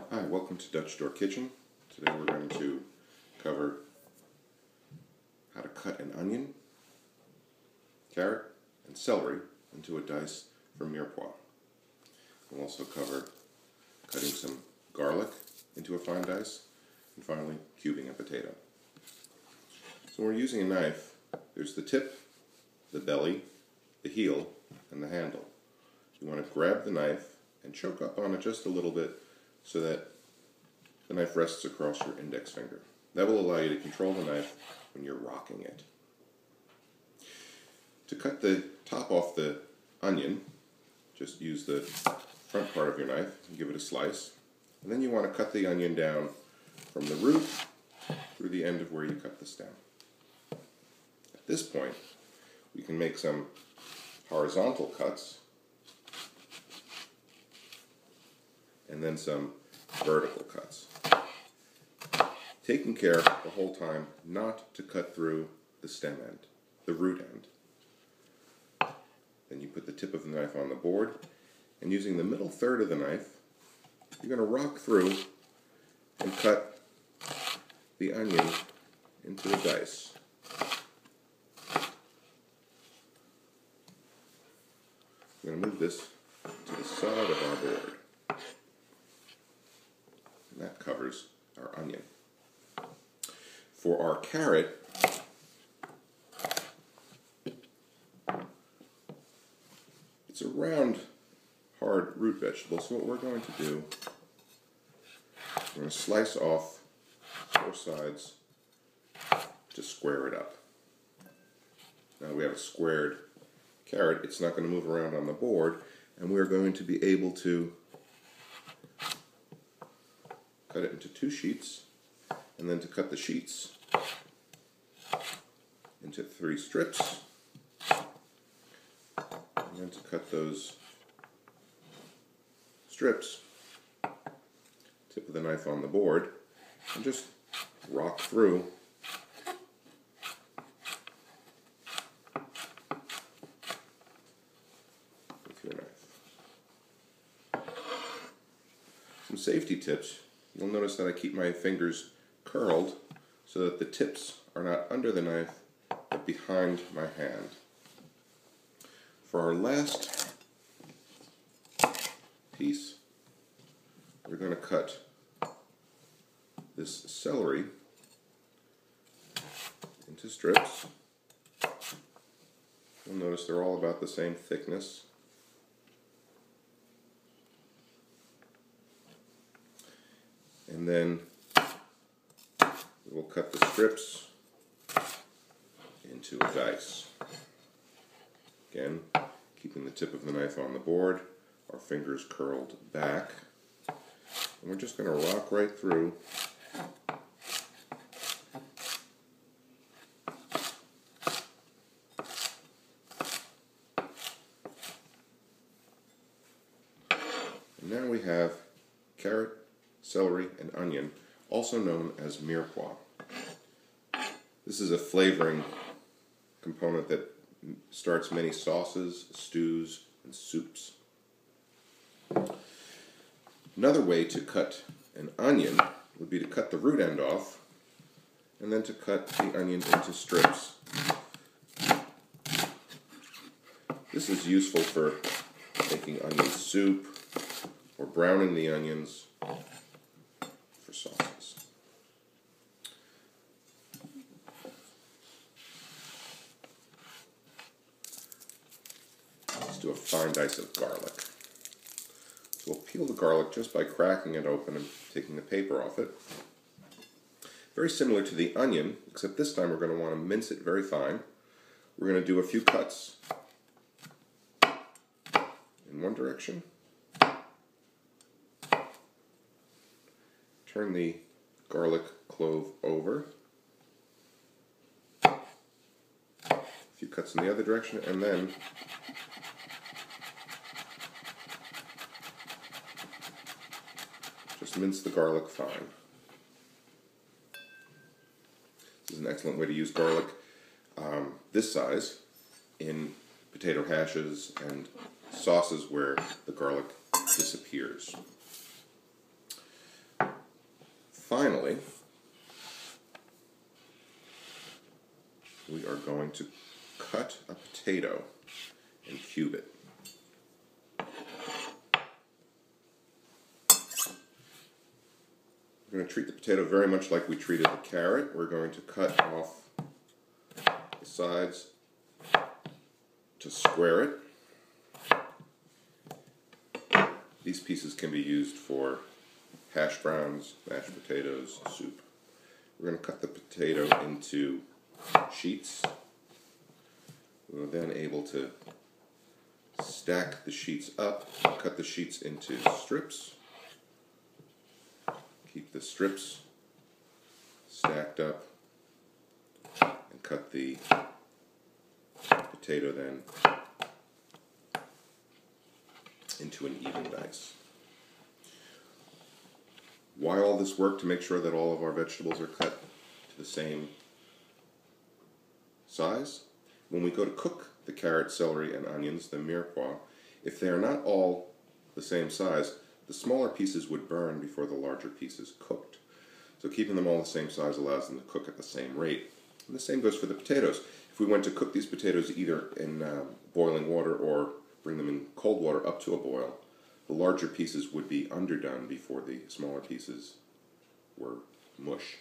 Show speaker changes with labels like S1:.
S1: Hi, welcome to Dutch Door Kitchen. Today we're going to cover how to cut an onion, carrot, and celery into a dice for mirepoix. We'll also cover cutting some garlic into a fine dice, and finally cubing a potato. So when we're using a knife, there's the tip, the belly, the heel, and the handle. You want to grab the knife and choke up on it just a little bit so that the knife rests across your index finger. That will allow you to control the knife when you're rocking it. To cut the top off the onion, just use the front part of your knife and give it a slice. And then you want to cut the onion down from the root through the end of where you cut the stem. At this point, we can make some horizontal cuts and then some vertical cuts. Taking care the whole time not to cut through the stem end, the root end. Then you put the tip of the knife on the board, and using the middle third of the knife, you're going to rock through and cut the onion into a dice. I'm going to move this to the side of our board. And that covers our onion. For our carrot, it's a round, hard root vegetable, so what we're going to do, we're going to slice off 4 sides to square it up. Now we have a squared carrot, it's not going to move around on the board, and we're going to be able to cut it into 2 sheets, and then to cut the sheets into 3 strips, and then to cut those strips, tip of the knife on the board, and just rock through with your knife. Some safety tips. You'll notice that I keep my fingers curled so that the tips are not under the knife but behind my hand. For our last piece, we're going to cut this celery into strips. You'll notice they're all about the same thickness. And then we'll cut the strips into a dice. Again, keeping the tip of the knife on the board, our fingers curled back, and we're just going to rock right through and now we have carrot, celery, and onion, also known as mirepoix. This is a flavoring component that starts many sauces, stews, and soups. Another way to cut an onion would be to cut the root end off and then to cut the onion into strips. This is useful for making onion soup or browning the onions for sauces. Let's do a fine dice of garlic. So we'll peel the garlic just by cracking it open and taking the paper off it. Very similar to the onion, except this time we're going to want to mince it very fine. We're going to do a few cuts in one direction. Turn the garlic clove over. A few cuts in the other direction, and then just mince the garlic fine. This is an excellent way to use garlic this size in potato hashes and sauces where the garlic disappears. finally, we are going to cut a potato and cube it. We're going to treat the potato very much like we treated the carrot. We're going to cut off the sides to square it. These pieces can be used for hash browns, mashed potatoes, soup. We're going to cut the potato into sheets. We're then able to stack the sheets up, cut the sheets into strips. Keep the strips stacked up and cut the potato then into an even dice. Why all this work? To make sure that all of our vegetables are cut to the same size. When we go to cook the carrot, celery, and onions, the mirepoix, if they are not all the same size, the smaller pieces would burn before the larger pieces cooked. So keeping them all the same size allows them to cook at the same rate. And the same goes for the potatoes. If we went to cook these potatoes either in boiling water or bring them in cold water up to a boil, the larger pieces would be underdone before the smaller pieces were mush.